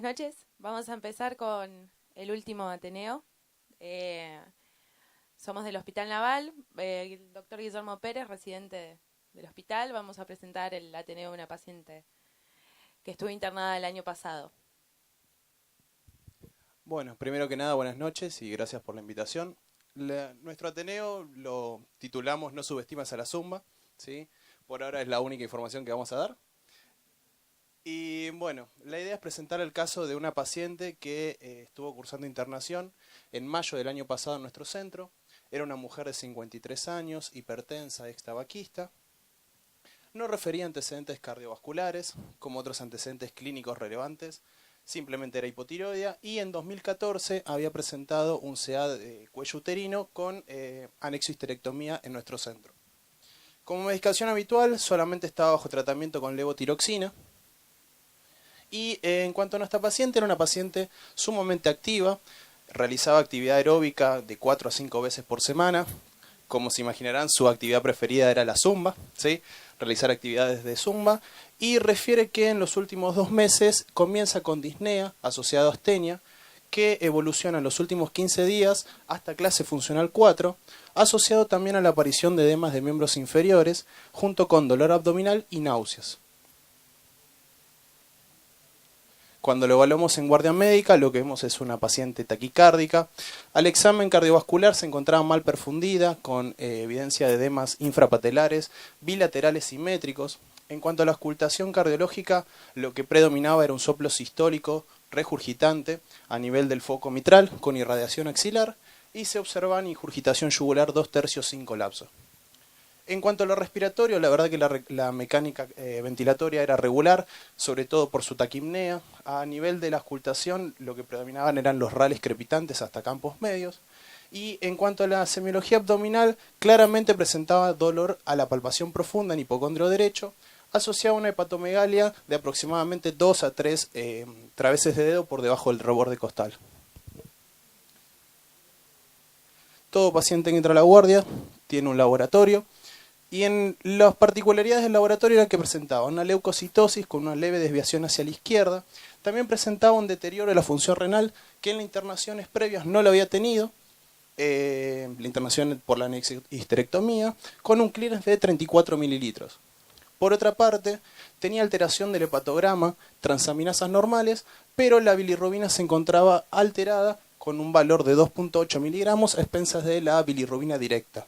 noches. Vamos a empezar con el último Ateneo. Eh, Somos del Hospital Naval. El doctor Guillermo Pérez, residente del hospital. Vamos a presentar el Ateneo de una paciente que estuvo internada el año pasado. Bueno, primero que nada, buenas noches y gracias por la invitación. Nuestro Ateneo lo titulamos No subestimas a la Zumba, ¿sí? Por ahora es la única información que vamos a dar. Y bueno, la idea es presentar el caso de una paciente que estuvo cursando internación en mayo del año pasado en nuestro centro. Era una mujer de 53 años, hipertensa, ex-tabaquista. No refería antecedentes cardiovasculares, como otros antecedentes clínicos relevantes. Simplemente era hipotiroidea y en 2014 había presentado un CA de cuello uterino con anexo histerectomía en nuestro centro. Como medicación habitual solamente estaba bajo tratamiento con levotiroxina. Y en cuanto a nuestra paciente, era una paciente sumamente activa, realizaba actividad aeróbica de 4 a 5 veces por semana. Como se imaginarán, su actividad preferida era la zumba, ¿sí? Realizar actividades de zumba, y refiere que en los últimos 2 meses comienza con disnea asociada a astenia, que evoluciona en los últimos 15 días hasta clase funcional 4, asociado también a la aparición de edemas de miembros inferiores, junto con dolor abdominal y náuseas. Cuando lo evaluamos en guardia médica, lo que vemos es una paciente taquicárdica. Al examen cardiovascular se encontraba mal perfundida, con evidencia de edemas infrapatelares, bilaterales simétricos. En cuanto a la auscultación cardiológica, lo que predominaba era un soplo sistólico regurgitante a nivel del foco mitral, con irradiación axilar, y se observaba ingurgitación yugular 2/3 sin colapso. En cuanto a lo respiratorio, la verdad que la mecánica ventilatoria era regular, sobre todo por su taquipnea. A nivel de la auscultación, lo que predominaban eran los rales crepitantes hasta campos medios. Y en cuanto a la semiología abdominal, claramente presentaba dolor a la palpación profunda en hipocondrio derecho, asociado a una hepatomegalia de aproximadamente 2 a 3 traveses de dedo por debajo del reborde costal. Todo paciente que entra a la guardia tiene un laboratorio. Y en las particularidades del laboratorio era que presentaba una leucocitosis con una leve desviación hacia la izquierda. También presentaba un deterioro de la función renal que en las internaciones previas no lo había tenido. La internación por la histerectomía, con un clearance de 34 mililitros. Por otra parte, tenía alteración del hepatograma, transaminasas normales, pero la bilirrubina se encontraba alterada con un valor de 2,8 miligramos a expensas de la bilirrubina directa.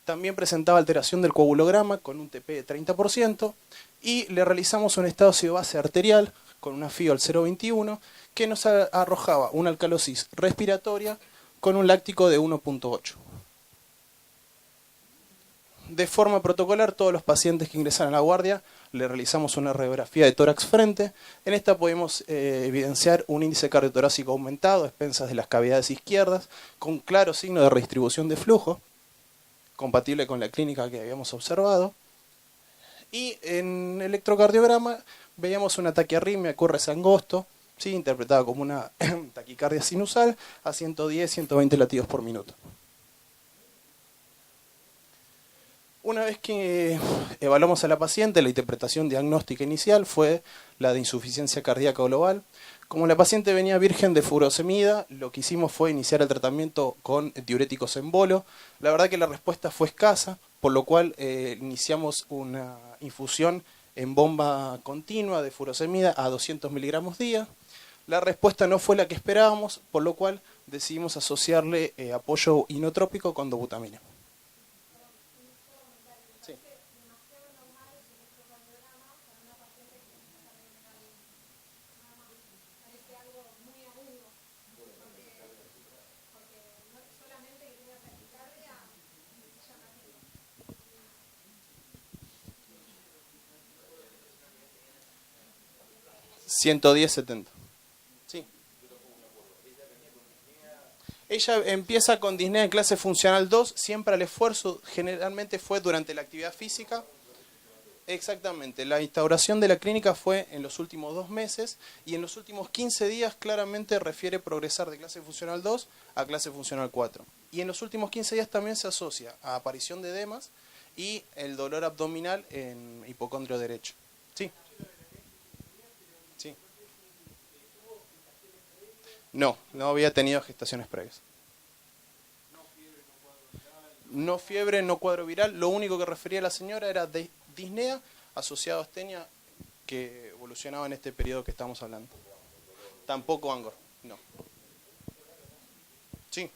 También presentaba alteración del coagulograma con un TP de 30% y le realizamos un estado ácido-base arterial con una FIO al 0,21 que nos arrojaba una alcalosis respiratoria con un láctico de 1,8. De forma protocolar, todos los pacientes que ingresan a la guardia le realizamos una radiografía de tórax frente. En esta podemos evidenciar un índice cardiotorácico aumentado a expensas de las cavidades izquierdas con claro signo de redistribución de flujo, compatible con la clínica que habíamos observado. Y en electrocardiograma veíamos una taquiarritmia Curres angosto, ¿sí? Interpretada como una taquicardia sinusal a 110-120 latidos por minuto. Una vez que evaluamos a la paciente, la interpretación diagnóstica inicial fue la de insuficiencia cardíaca global. Como la paciente venía virgen de furosemida, lo que hicimos fue iniciar el tratamiento con diuréticos en bolo. La verdad que la respuesta fue escasa, por lo cual iniciamos una infusión en bomba continua de furosemida a 200 miligramos día. La respuesta no fue la que esperábamos, por lo cual decidimos asociarle apoyo inotrópico con dobutamina. Sí. (110-70). Sí. Ella empieza con disnea en clase funcional 2, siempre al esfuerzo, generalmente fue durante la actividad física. Exactamente, la instauración de la clínica fue en los últimos 2 meses y en los últimos 15 días claramente refiere progresar de clase funcional 2 a clase funcional 4. Y en los últimos 15 días también se asocia a aparición de edemas y el dolor abdominal en hipocondrio derecho. Sí. Sí. No, no había tenido gestaciones previas. No fiebre, no cuadro viral. Lo único que refería la señora era de disnea asociado a astenia que evolucionaba en este periodo que estamos hablando. Tampoco Angor, no. Sí.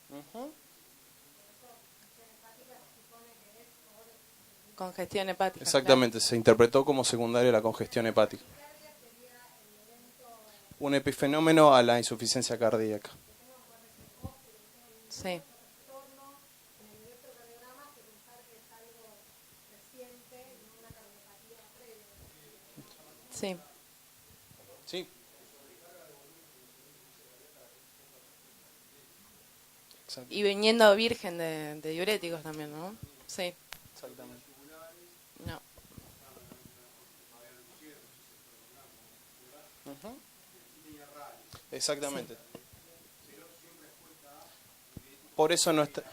Ujú. Congestión hepática. Exactamente, se interpretó como secundaria la congestión hepática. Un epifenómeno a la insuficiencia cardíaca. Sí. Sí. Sí. Exacto. Y viniendo virgen de diuréticos también, ¿no? Sí. Exactamente. No. Ujú. Exactamente. Por eso no está.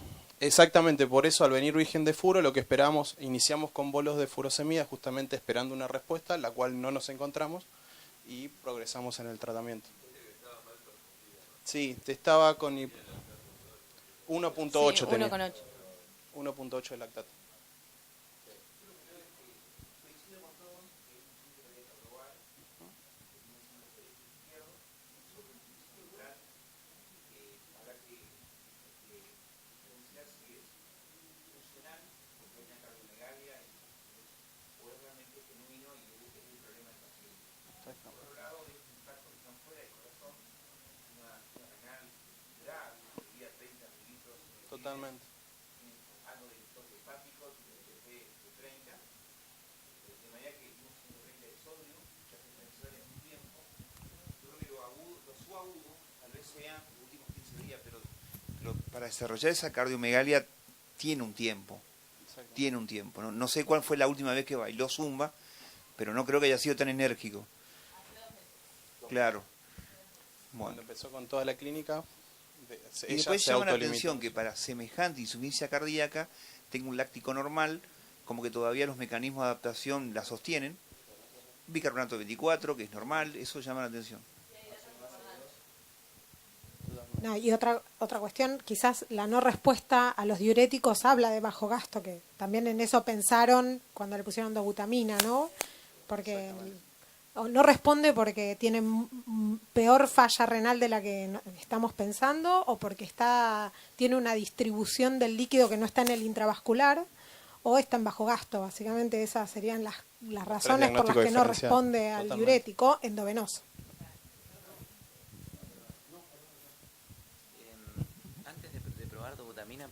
Exactamente, por eso al venir virgen de furo, lo que esperamos, iniciamos con bolos de furosemida, justamente esperando una respuesta, la cual no nos encontramos, y progresamos en el tratamiento. Sí, te estaba con 1.8 Sí, tenía. 1,8. 1.8 de lactato. Totalmente. Pero para desarrollar esa cardiomegalia tiene un tiempo. Tiene un tiempo. No sé cuál fue la última vez que bailó zumba, pero no creo que haya sido tan enérgico. Claro. Bueno. Cuando empezó con toda la clínica, Y ella después se llama la autolimitó. atención que para semejante insuficiencia cardíaca tenga un láctico normal, como que todavía los mecanismos de adaptación la sostienen. Bicarbonato 24, que es normal, eso llama la atención. No, y otra cuestión, quizás la no respuesta a los diuréticos habla de bajo gasto, que también en eso pensaron cuando le pusieron dobutamina, ¿no? Porque no responde porque tiene peor falla renal de la que estamos pensando o porque tiene una distribución del líquido que no está en el intravascular o está en bajo gasto. Básicamente esas serían las razones por las que no responde al diurético endovenoso.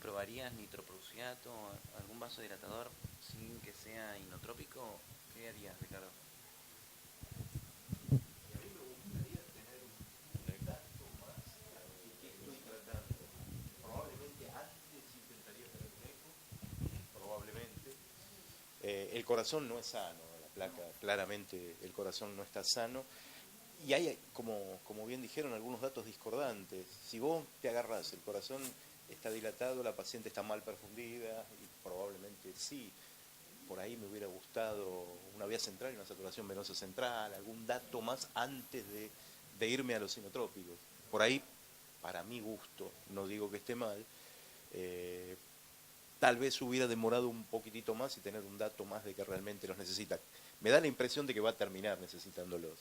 ¿Probarías nitroprusiato, algún vasodilatador sin que sea inotrópico? ¿Qué harías, Ricardo? A mí me gustaría tener un dato más de qué estoy tratando. Probablemente antes intentaría tener un eco, probablemente. El corazón no es sano, la placa, claramente el corazón no está sano. Y hay, como bien dijeron, algunos datos discordantes. Si vos te agarrás, el corazón está dilatado, la paciente está mal perfundida, y probablemente sí. Por ahí me hubiera gustado una vía central y una saturación venosa central, algún dato más antes de irme a los inotrópicos. Por ahí, para mi gusto, no digo que esté mal, tal vez hubiera demorado un poquitito más y tener un dato más de que realmente los necesita. Me da la impresión de que va a terminar necesitándolos,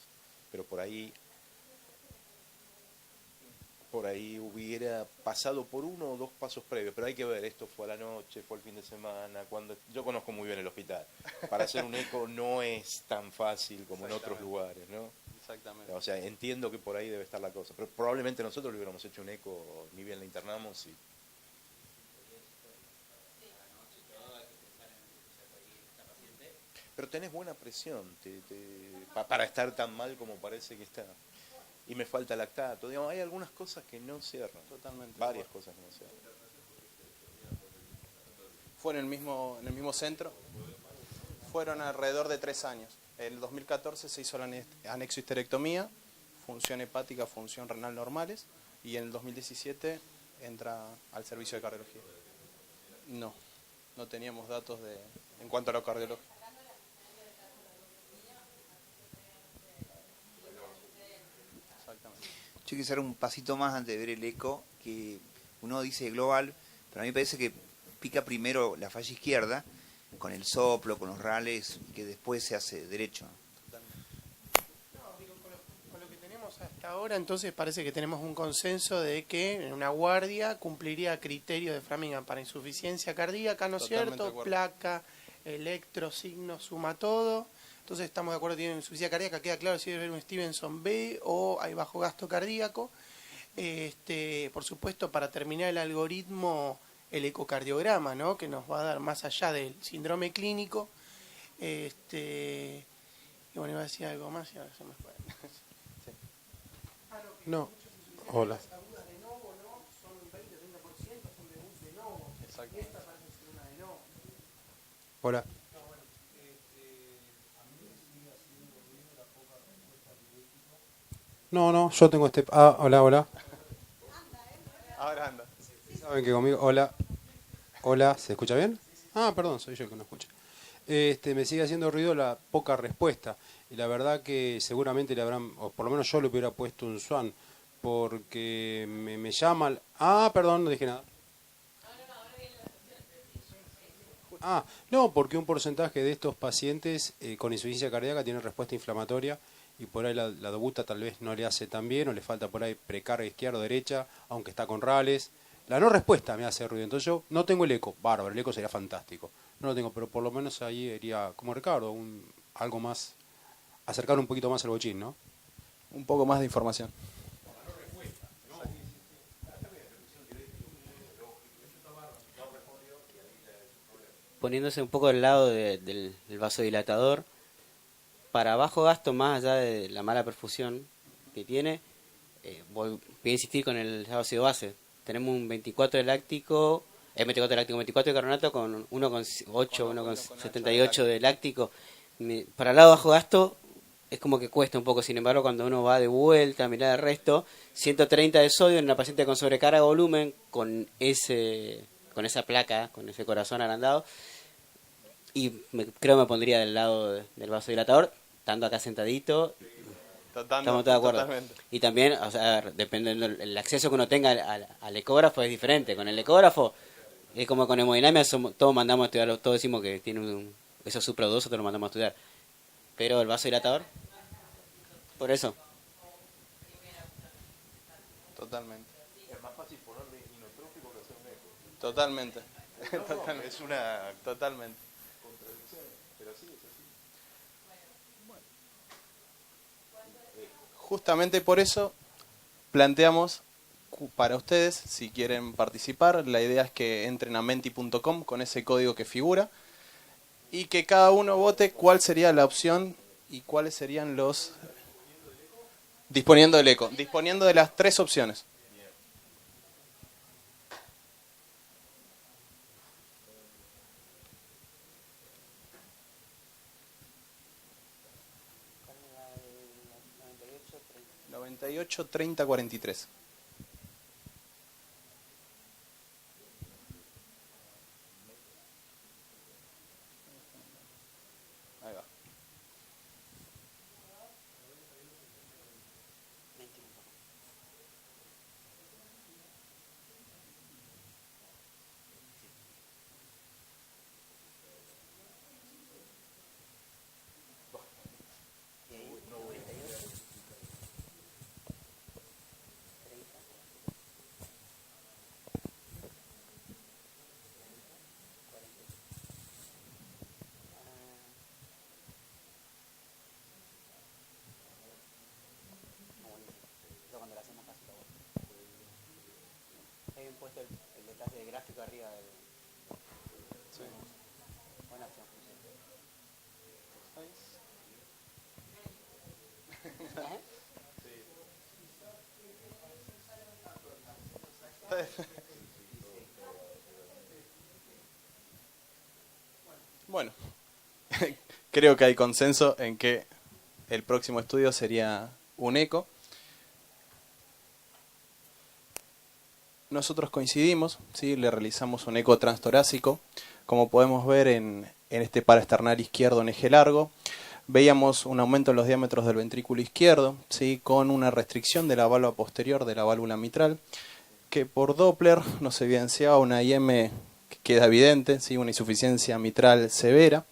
pero por ahí hubiera pasado por uno o dos pasos previos, pero hay que ver, esto fue a la noche, fue el fin de semana, cuando yo conozco muy bien el hospital. Para hacer un eco no es tan fácil como en otros lugares, ¿no? Exactamente. O sea, entiendo que por ahí debe estar la cosa, pero probablemente nosotros le hubiéramos hecho un eco, ni bien la internamos y... Pero tenés buena presión para estar tan mal como parece que está. Y me falta lactato. Digamos, hay algunas cosas que no cierran. Totalmente. Varias cosas que no cierran. Fue en el mismo centro. Fueron alrededor de 3 años. En el 2014 se hizo la anexohisterectomía, función hepática, función renal normales, y en el 2017 entra al servicio de cardiología. No teníamos datos en cuanto a la cardiología. Exactamente. Yo quisiera un pasito más antes de ver el eco, que uno dice global, pero a mí me parece que pica primero la falla izquierda, con el soplo, con los rales, que después se hace derecho. Con lo que tenemos hasta ahora, entonces parece que tenemos un consenso de que en una guardia cumpliría criterios de Framingham para insuficiencia cardíaca, ¿no es Totalmente de cierto? acuerdo. Placa, electro, signo, suma todo. Entonces estamos de acuerdo que tiene insuficiencia cardíaca, queda claro si debe haber un Stevenson B o hay bajo gasto cardíaco. Por supuesto, para terminar el algoritmo, el ecocardiograma, ¿no? Que nos va a dar más allá del síndrome clínico. Y bueno, iba a decir algo más y ahora se me fue. Sí. No. Hola. Exacto. Hola. No, yo tengo este... Ah, hola. Ahora anda. Saben que conmigo... Hola, ¿se escucha bien? Ah, perdón, soy yo el que no escucha. Me sigue haciendo ruido la poca respuesta. Y la verdad que seguramente le habrán... O por lo menos yo le hubiera puesto un SWAN. Porque me llama... Ah, perdón, no dije nada. No, porque un porcentaje de estos pacientes con insuficiencia cardíaca tienen respuesta inflamatoria y por ahí la dobuta tal vez no le hace tan bien o le falta por ahí precarga izquierda o derecha, aunque está con rales. La no respuesta me hace ruido, entonces yo no tengo el eco, bárbaro, el eco sería fantástico. No lo tengo, pero por lo menos ahí iría, como Ricardo, algo más, acercar un poquito más al bochín, ¿no? Un poco más de información. Poniéndose un poco del lado del vasodilatador, para bajo gasto, más allá de la mala perfusión que tiene, voy a insistir con el ácido base. Tenemos un 24 de láctico, 24 de carbonato con 1,8, 1,78 de láctico. Para el lado bajo gasto es como que cuesta un poco, sin embargo, cuando uno va de vuelta a mirar el resto, 130 de sodio en una paciente con sobrecarga de volumen, con esa placa, con ese corazón agrandado, y creo que me pondría del lado del vasodilatador, estando acá sentadito. Estamos todos de acuerdo. Totalmente. Y también, o sea, dependiendo el acceso que uno tenga al ecógrafo es diferente. Con el ecógrafo es como con hemodinamia, todos mandamos a estudiar, todos decimos que tiene esos supradudosos, todos lo mandamos a estudiar. Pero el vasodilatador, por eso. Totalmente. Es más fácil ponerle inotrópico que hacer un eco. Totalmente. No, es una Totalmente. contradicción, pero sí, es así. Justamente por eso planteamos para ustedes, si quieren participar, la idea es que entren a menti.com con ese código que figura y que cada uno vote cuál sería la opción y cuáles serían los... Disponiendo del eco, disponiendo de las 3 opciones. ¿98? 98 30 43. Ahí va. Cuando lo hacemos casi todo. Hay puesto el detalle de gráfico arriba del... Sí. Buena opción. Bueno, creo que hay consenso en que el próximo estudio sería un eco. Nosotros coincidimos, ¿sí? Le realizamos un eco transtorácico. Como podemos ver en este paraesternal izquierdo en eje largo, veíamos un aumento en los diámetros del ventrículo izquierdo, ¿sí? Con una restricción de la válvula posterior de la válvula mitral, que por Doppler nos evidenciaba una IM que queda evidente, ¿sí? Una insuficiencia mitral severa,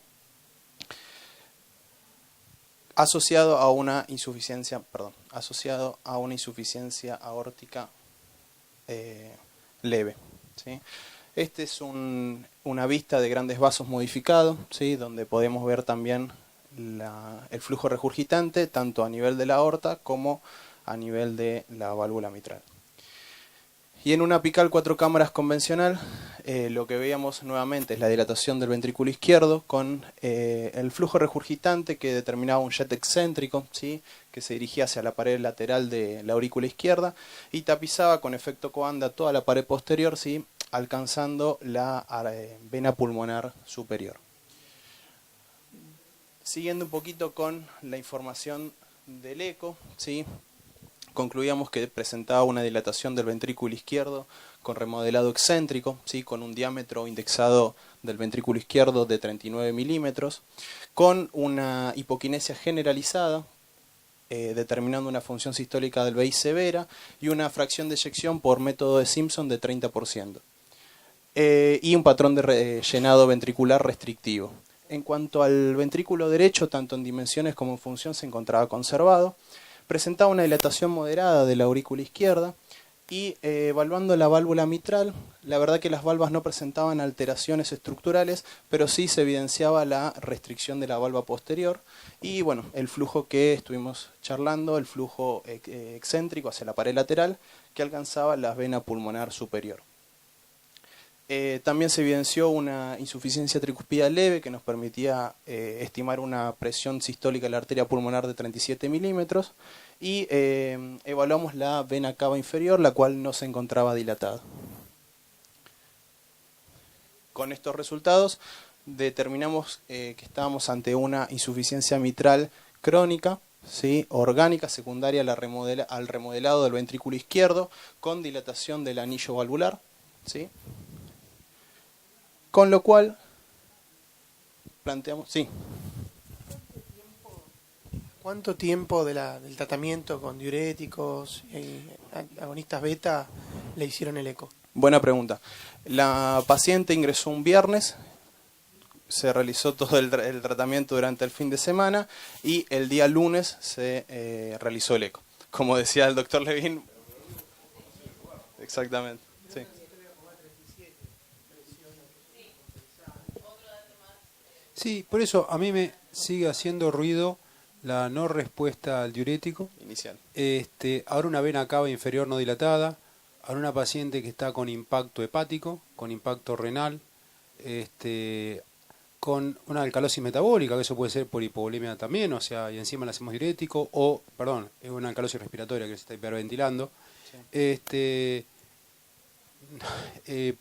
asociado a una insuficiencia aórtica leve, ¿sí? Este es una vista de grandes vasos modificado, ¿sí? Donde podemos ver también el flujo regurgitante tanto a nivel de la aorta como a nivel de la válvula mitral. Y en una apical 4 cámaras convencional, lo que veíamos nuevamente es la dilatación del ventrículo izquierdo con el flujo regurgitante que determinaba un jet excéntrico, ¿sí? Que se dirigía hacia la pared lateral de la aurícula izquierda y tapizaba con efecto Coanda toda la pared posterior, ¿sí? Alcanzando la vena pulmonar superior. Siguiendo un poquito con la información del eco, ¿sí? Concluíamos que presentaba una dilatación del ventrículo izquierdo con remodelado excéntrico, ¿sí? Con un diámetro indexado del ventrículo izquierdo de 39 milímetros, con una hipoquinesia generalizada, determinando una función sistólica del BI severa y una fracción de eyección por método de Simpson de 30%, y un patrón de llenado ventricular restrictivo. En cuanto al ventrículo derecho, tanto en dimensiones como en función se encontraba conservado. Presentaba una dilatación moderada de la aurícula izquierda y evaluando la válvula mitral, la verdad que las valvas no presentaban alteraciones estructurales, pero sí se evidenciaba la restricción de la valva posterior y bueno, el flujo que estuvimos charlando, el flujo excéntrico hacia la pared lateral que alcanzaba la vena pulmonar superior. También se evidenció una insuficiencia tricuspidal leve que nos permitía estimar una presión sistólica de la arteria pulmonar de 37 milímetros y evaluamos la vena cava inferior, la cual no se encontraba dilatada. Con estos resultados determinamos que estábamos ante una insuficiencia mitral crónica, ¿sí? Orgánica secundaria al remodelado del ventrículo izquierdo con dilatación del anillo valvular, ¿sí? Con lo cual, planteamos, sí. ¿Cuánto tiempo del tratamiento con diuréticos y agonistas beta le hicieron el eco? Buena pregunta. La paciente ingresó un viernes, se realizó todo el tratamiento durante el fin de semana y el día lunes se realizó el eco. Como decía el doctor Levin. Exactamente, sí. Sí, por eso a mí me sigue haciendo ruido la no respuesta al diurético. Inicial. Ahora una vena cava inferior no dilatada, ahora una paciente que está con impacto hepático, con impacto renal, con una alcalosis metabólica, que eso puede ser por hipovolemia también, o sea, y encima le hacemos diurético, o, perdón, es una alcalosis respiratoria que se está hiperventilando. Sí.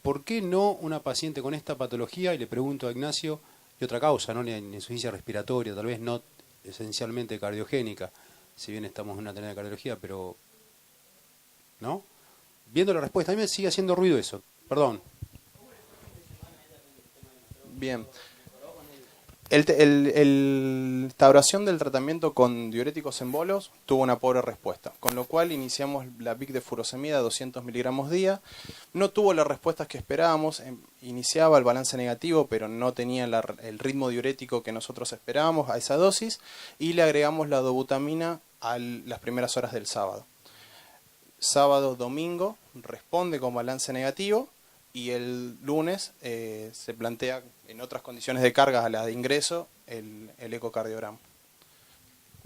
¿Por qué no una paciente con esta patología? Y le pregunto a Ignacio, y otra causa, ¿no? La insuficiencia respiratoria, tal vez no esencialmente cardiogénica, si bien estamos en una terapia de cardiología, pero ¿no? Viendo la respuesta, a mí me sigue haciendo ruido eso, perdón. Bien. La instauración del tratamiento con diuréticos en bolos tuvo una pobre respuesta, con lo cual iniciamos la BIC de furosemida a 200 miligramos día. No tuvo las respuestas que esperábamos, iniciaba el balance negativo, pero no tenía el ritmo diurético que nosotros esperábamos a esa dosis, y le agregamos la dobutamina a las primeras horas del sábado. Sábado, domingo, responde con balance negativo, y el lunes se plantea en otras condiciones de carga a la de ingreso el ecocardiograma.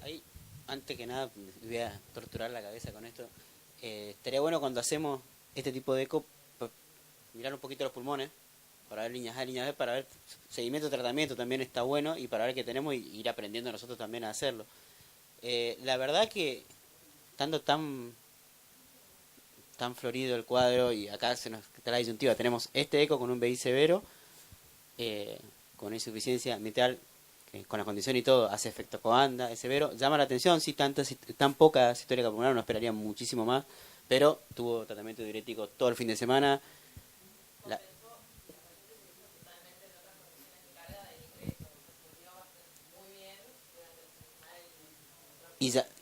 Ahí, antes que nada, voy a torturar la cabeza con esto. Estaría bueno cuando hacemos este tipo de eco, mirar un poquito los pulmones, para ver líneas A, líneas B, para ver seguimiento de tratamiento también está bueno, y para ver qué tenemos y ir aprendiendo nosotros también a hacerlo. La verdad que, estando tan florido el cuadro, y acá se nos está la disyuntiva, tenemos este eco con un BI severo, con insuficiencia mitral, con la condición y todo, hace efecto coanda, es severo. Llama la atención, sí, tan poca sistólica pulmonar, uno esperaría muchísimo más, pero tuvo tratamiento diurético todo el fin de semana.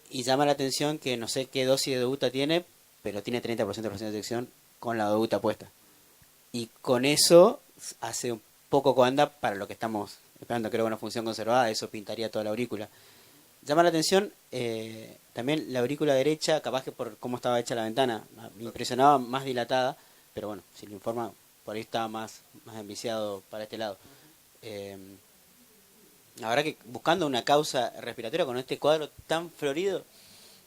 Y llama la atención que no sé qué dosis de dobuta tiene, pero tiene 30% de presión de eyección con la dobuta puesta. Y con eso hace un poco coanda para lo que estamos esperando, creo que una función conservada, eso pintaría toda la aurícula. Llama la atención también la aurícula derecha, capaz que por cómo estaba hecha la ventana, me impresionaba más dilatada, pero bueno, si lo informa, por ahí estaba más enviciado para este lado. La verdad que buscando una causa respiratoria con este cuadro tan florido,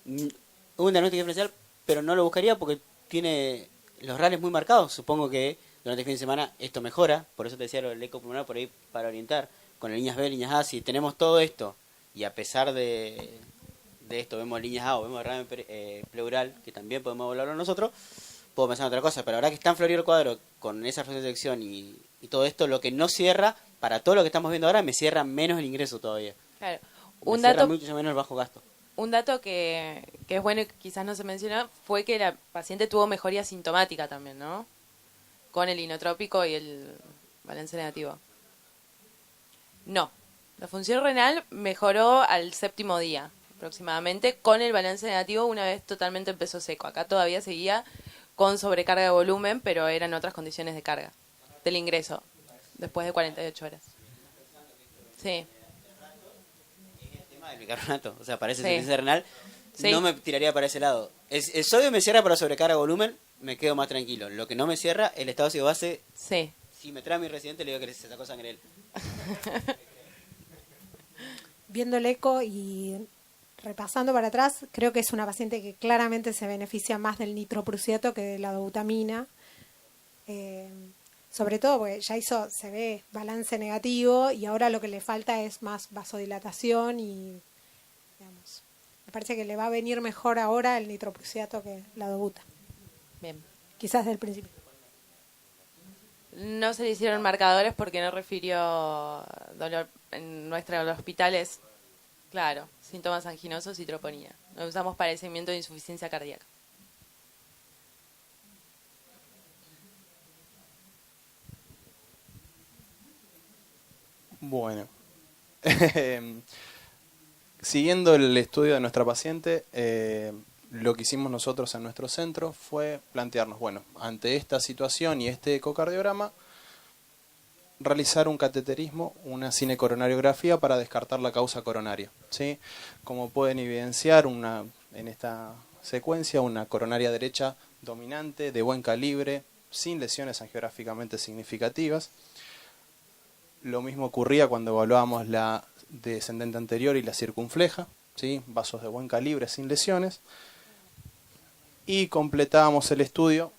un diagnóstico diferencial, pero no lo buscaría porque tiene los rales muy marcados. Supongo que durante el fin de semana esto mejora, por eso te decía lo del eco pulmonar por ahí para orientar, con las líneas B, líneas A, si tenemos todo esto, y a pesar de esto vemos líneas A o vemos derrame pleural, que también podemos hablarlo nosotros, puedo pensar en otra cosa, pero la verdad que es tan florido el cuadro con esa de sección y todo esto, lo que no cierra, para todo lo que estamos viendo ahora, me cierra menos el ingreso todavía. Claro. Me cierra mucho menos el bajo gasto. Un dato que es bueno y que quizás no se mencionó fue que la paciente tuvo mejoría sintomática también, ¿no? Con el inotrópico y el balance negativo. No, la función renal mejoró al 7º día aproximadamente con el balance negativo una vez totalmente empezó seco. Acá todavía seguía con sobrecarga de volumen, pero eran otras condiciones de carga del ingreso después de 48 horas. Sí. El bicarbonato, o sea, parece Sí. insuficiencia renal, Sí. no me tiraría para ese lado. El sodio me cierra para sobrecarga de volumen, me quedo más tranquilo. Lo que no me cierra, el estado ácido base, Sí. si me trae mi residente le digo que se sacó sangre él. Viendo el eco y repasando para atrás, creo que es una paciente que claramente se beneficia más del nitroprusiato que de la dobutamina. Sobre todo porque ya se ve balance negativo y ahora lo que le falta es más vasodilatación y, digamos, me parece que le va a venir mejor ahora el nitroprusiato que la dobuta. Bien. Quizás del principio. No se le hicieron marcadores porque no refirió dolor en nuestros hospitales. Claro, síntomas anginosos y troponina. Lo usamos para el seguimiento de insuficiencia cardíaca. Bueno, siguiendo el estudio de nuestra paciente, lo que hicimos nosotros en nuestro centro fue plantearnos, bueno, ante esta situación y este ecocardiograma, realizar un cateterismo, una cinecoronariografía para descartar la causa coronaria, ¿sí? Como pueden evidenciar en esta secuencia, una coronaria derecha dominante, de buen calibre, sin lesiones angiográficamente significativas. Lo mismo ocurría cuando evaluábamos la descendente anterior y la circunfleja, ¿sí? Vasos de buen calibre sin lesiones. Y completábamos el estudio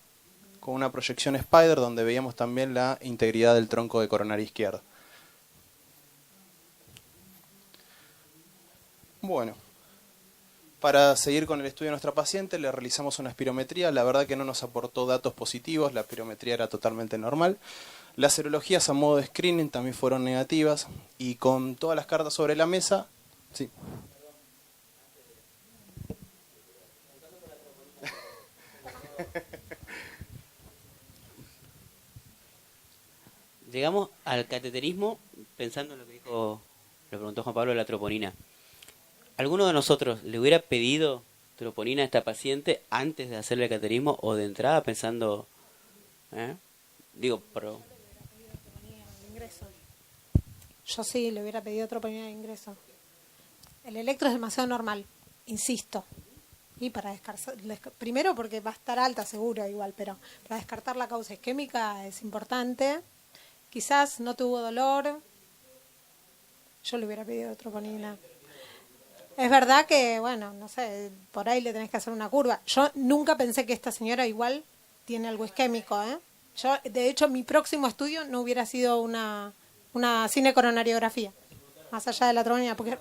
con una proyección Spider donde veíamos también la integridad del tronco de coronaria izquierda. Bueno, para seguir con el estudio de nuestra paciente le realizamos una espirometría. La verdad que no nos aportó datos positivos, la espirometría era totalmente normal. Las serologías a modo de screening también fueron negativas y con todas las cartas sobre la mesa, sí. Llegamos al cateterismo pensando en lo que lo preguntó Juan Pablo de la troponina. ¿Alguno de nosotros le hubiera pedido troponina a esta paciente antes de hacerle el cateterismo o de entrada pensando, pero Yo sí le hubiera pedido troponina de ingreso. El electro es demasiado normal, insisto. Y para descartar, primero porque va a estar alta seguro igual, pero para descartar la causa isquémica es importante. Quizás no tuvo dolor. Yo le hubiera pedido troponina. Es verdad que, bueno, no sé, por ahí le tenés que hacer una curva. Yo nunca pensé que esta señora igual tiene algo isquémico, ¿eh? Yo, de hecho, mi próximo estudio no hubiera sido una cinecoronariografía, más allá de la troponina, porque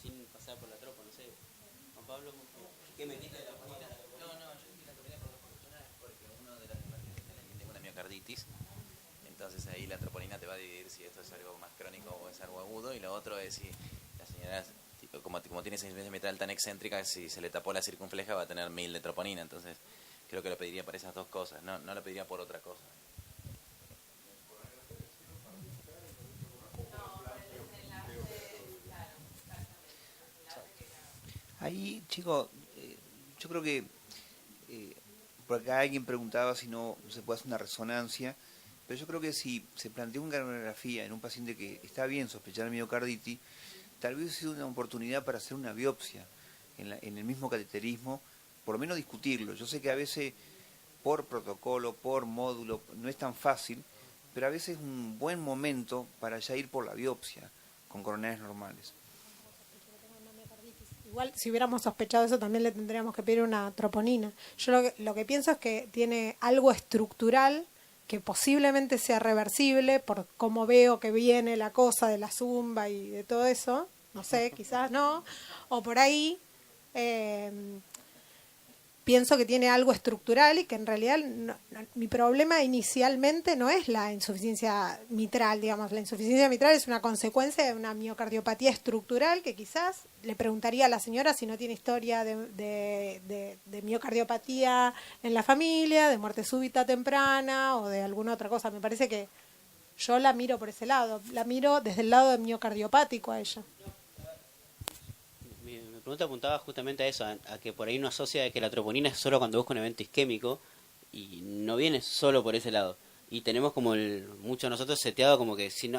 sin pasar por la tropa, no sé. Juan Pablo, ¿qué metiste de la troponina? No, yo metí la troponina por 2 personas porque uno de las imágenes que tengo una miocarditis, entonces ahí la troponina te va a dividir si esto es algo más crónico o es algo agudo, y lo otro es si la señora, como tiene esa insuficiencia mitral tan excéntrica, si se le tapó la circunfleja va a tener 1000 de troponina. Entonces creo que lo pediría por esas dos cosas, no lo pediría por otra cosa. Ahí, chicos, yo creo que por acá alguien preguntaba si no se puede hacer una resonancia, pero yo creo que si se plantea una cardiografía en un paciente que está bien sospechar miocarditis, tal vez sea una oportunidad para hacer una biopsia en el mismo cateterismo, por lo menos discutirlo. Yo sé que a veces por protocolo, por módulo, no es tan fácil, pero a veces es un buen momento para ya ir por la biopsia con coronarias normales. Igual, si hubiéramos sospechado eso, también le tendríamos que pedir una troponina. Yo lo que pienso es que tiene algo estructural que posiblemente sea reversible por cómo veo que viene la cosa de la zumba y de todo eso. No sé, quizás no. O por ahí pienso que tiene algo estructural y que en realidad mi problema inicialmente no es la insuficiencia mitral, digamos. La insuficiencia mitral es una consecuencia de una miocardiopatía estructural que quizás le preguntaría a la señora si no tiene historia de miocardiopatía en la familia, de muerte súbita temprana o de alguna otra cosa. Me parece que yo la miro por ese lado, la miro desde el lado de miocardiopático a ella. Mi pregunta apuntaba justamente a eso, a que por ahí no asocia de que la troponina es solo cuando busca un evento isquémico, y no viene solo por ese lado. Y tenemos como muchos de nosotros seteado como que si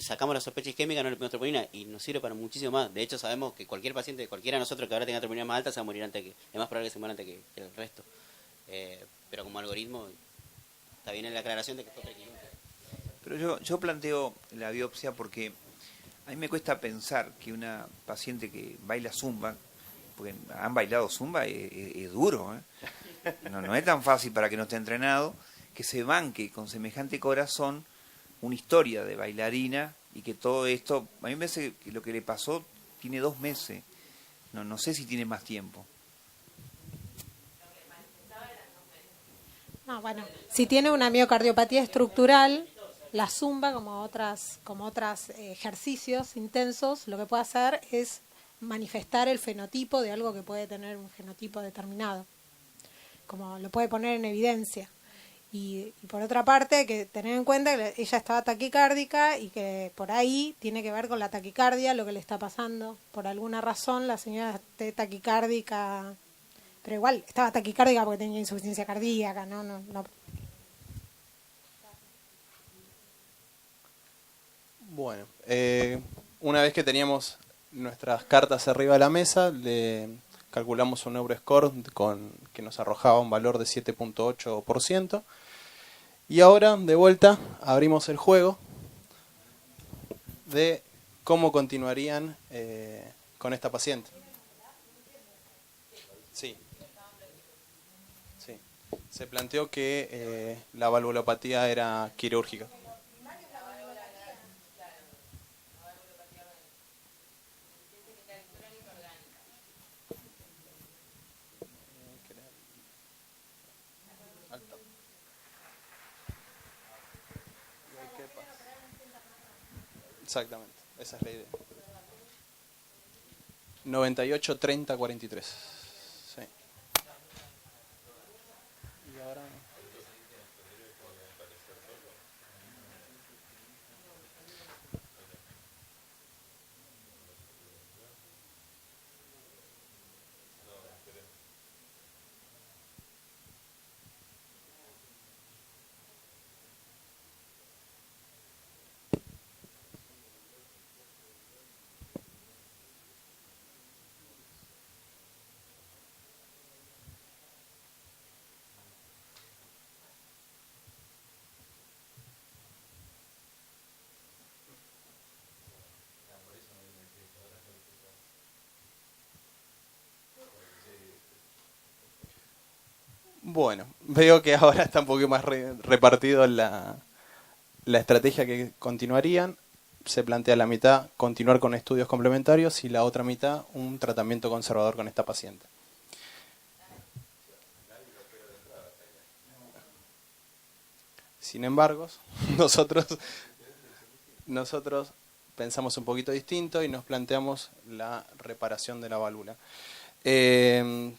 sacamos la sospecha isquémica no le ponemos troponina, y nos sirve para muchísimo más. De hecho sabemos que cualquier paciente, cualquiera de nosotros que ahora tenga troponina más alta, se va a morir antes es más probable que se muera antes que el resto. Pero como algoritmo está bien en la aclaración de que fue prequirúrgico. Pero yo planteo la biopsia porque a mí me cuesta pensar que una paciente que baila zumba, porque han bailado zumba, es duro, no es tan fácil para que no esté entrenado, que se banque con semejante corazón una historia de bailarina y que todo esto, a mí me parece que lo que le pasó tiene 2 meses, no sé si tiene más tiempo. No, bueno, si tiene una miocardiopatía estructural, la zumba, como otras ejercicios intensos, lo que puede hacer es manifestar el fenotipo de algo que puede tener un genotipo determinado, como lo puede poner en evidencia. Y por otra parte, hay que tener en cuenta que ella estaba taquicárdica y que por ahí tiene que ver con la taquicardia lo que le está pasando. Por alguna razón la señora esté taquicárdica, pero igual estaba taquicárdica porque tenía insuficiencia cardíaca, no. Bueno, una vez que teníamos nuestras cartas arriba de la mesa, le calculamos un Euroscore que nos arrojaba un valor de 7.8%. Y ahora, de vuelta, abrimos el juego de cómo continuarían con esta paciente. Sí. Se planteó que la valvulopatía era quirúrgica. Exactamente, esa es la idea. 98, 30, 43. Sí. Y ahora... Bueno, veo que ahora está un poco más repartido la estrategia que continuarían. Se plantea la mitad continuar con estudios complementarios y la otra mitad un tratamiento conservador con esta paciente. Sin embargo, nosotros nosotros pensamos un poquito distinto y nos planteamos la reparación de la válvula. Se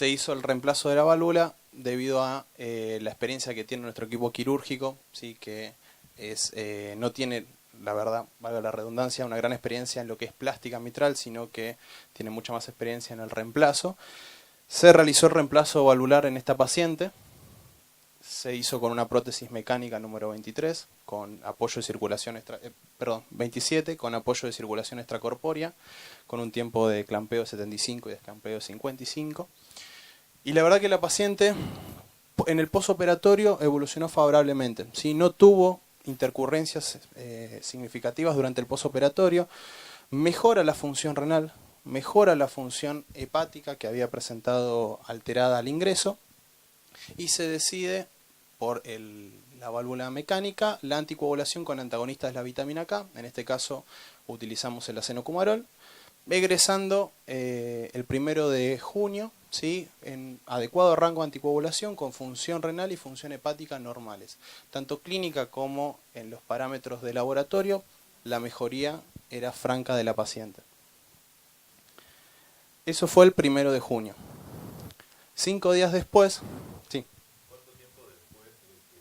hizo el reemplazo de la válvula debido a la experiencia que tiene nuestro equipo quirúrgico, ¿sí? Que no tiene, la verdad, valga la redundancia, una gran experiencia en lo que es plástica mitral, sino que tiene mucha más experiencia en el reemplazo. Se realizó el reemplazo valvular en esta paciente. Se hizo con una prótesis mecánica número 23, con apoyo de circulación 27, con apoyo de circulación extracorpórea, con un tiempo de clampeo de 75 y de desclampeo de 55. Y la verdad que la paciente en el posoperatorio evolucionó favorablemente, ¿sí? No tuvo intercurrencias significativas durante el posoperatorio, mejora la función renal, mejora la función hepática que había presentado alterada al ingreso, y se decide por la válvula mecánica la anticoagulación con antagonistas de la vitamina K. En este caso utilizamos el acenocumarol, egresando el 1 de junio, ¿sí? En adecuado rango de anticoagulación con función renal y función hepática normales. Tanto clínica como en los parámetros de laboratorio, la mejoría era franca de la paciente. Eso fue el 1 de junio. 5 días después, sí. ¿Cuánto tiempo después de que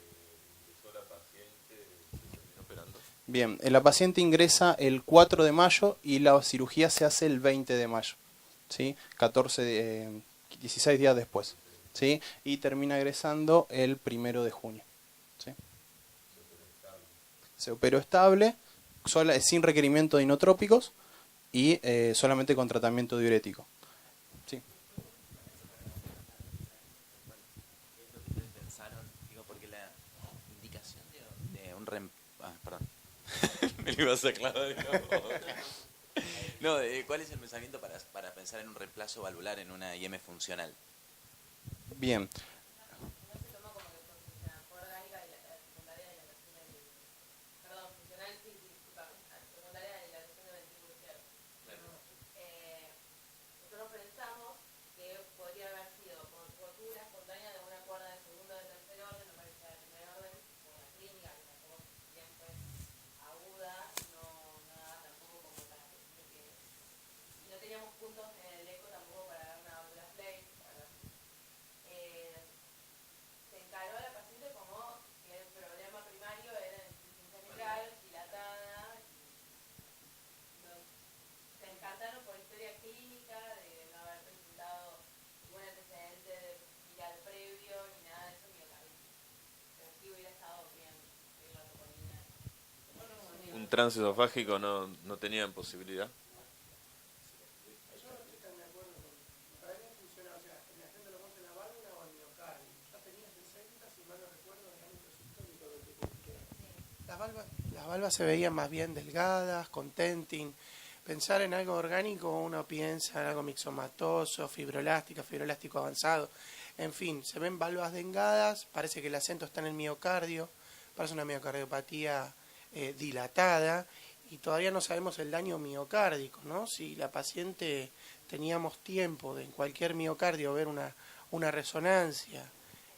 ingresó la paciente se terminó operando? Bien, la paciente ingresa el 4 de mayo y la cirugía se hace el 20 de mayo, ¿sí? 16 días después, ¿sí? Y termina egresando el 1 de junio, ¿sí? Se operó estable, sin requerimiento de inotrópicos y solamente con tratamiento diurético. Sí. Porque la indicación de un perdón. Me lo ibas a aclarar. No, ¿cuál es el pensamiento para pensar en un reemplazo valvular en una IM funcional? Bien. ¿Un trance esofágico no tenían posibilidad? Las valvas se veían más bien delgadas, con tenting. Pensar en algo orgánico, uno piensa en algo mixomatoso, fibroelástico avanzado. En fin, se ven valvas delgadas, parece que el acento está en el miocardio, parece una miocardiopatía dilatada, y todavía no sabemos el daño miocárdico, ¿no? Si la paciente teníamos tiempo de en cualquier miocardio ver una resonancia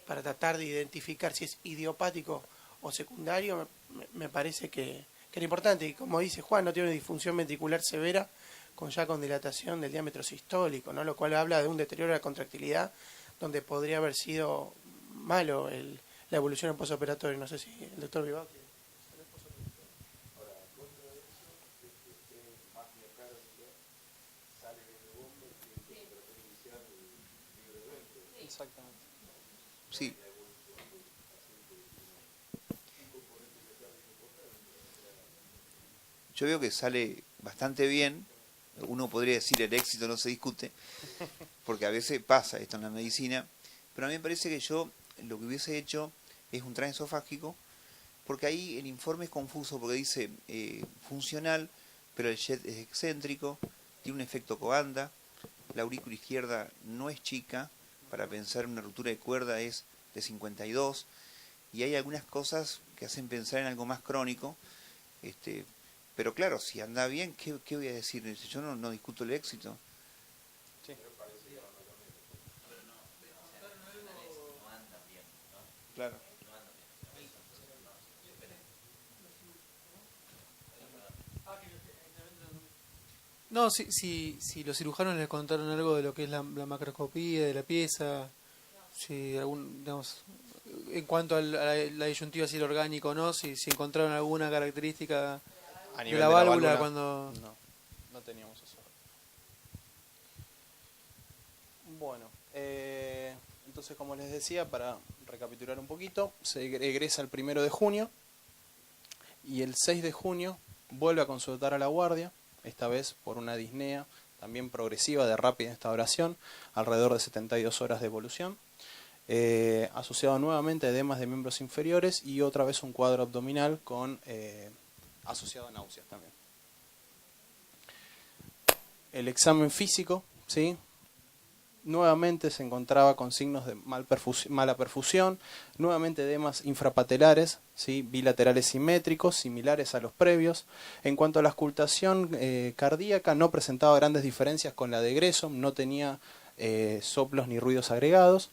para tratar de identificar si es idiopático o secundario, me parece que era importante. Y como dice Juan, no tiene una disfunción ventricular severa con dilatación del diámetro sistólico, ¿no? Lo cual habla de un deterioro de la contractilidad donde podría haber sido malo la evolución en posoperatorio. No sé si el doctor Vivá quiere. Exactamente. Sí. Yo veo que sale bastante bien. Uno podría decir el éxito no se discute, porque a veces pasa esto en la medicina, pero a mí me parece que yo lo que hubiese hecho es un transesofágico, porque ahí el informe es confuso, porque dice funcional, pero el jet es excéntrico, tiene un efecto Coanda, la aurícula izquierda no es chica, para pensar en una ruptura de cuerda es de 52, y hay algunas cosas que hacen pensar en algo más crónico, pero claro, si anda bien, ¿qué voy a decir? Yo no discuto el éxito. Sí. Claro. No, si los cirujanos les contaron algo de lo que es la macroscopía de la pieza, si digamos, en cuanto a la disyuntiva, si era orgánico o no, si encontraron alguna característica A de nivel la de válvula cuando... No teníamos eso. Bueno, entonces como les decía, para recapitular un poquito, se egresa el 1 de junio y el 6 de junio vuelve a consultar a la guardia, esta vez por una disnea también progresiva de rápida instauración, alrededor de 72 horas de evolución, asociado nuevamente a edemas de miembros inferiores y otra vez un cuadro abdominal con asociado a náuseas también. El examen físico, ¿sí? Nuevamente se encontraba con signos de mala perfusión, nuevamente edemas infrapatelares, ¿sí? Bilaterales simétricos, similares a los previos. En cuanto a la auscultación cardíaca, no presentaba grandes diferencias con la de egreso, no tenía soplos ni ruidos agregados.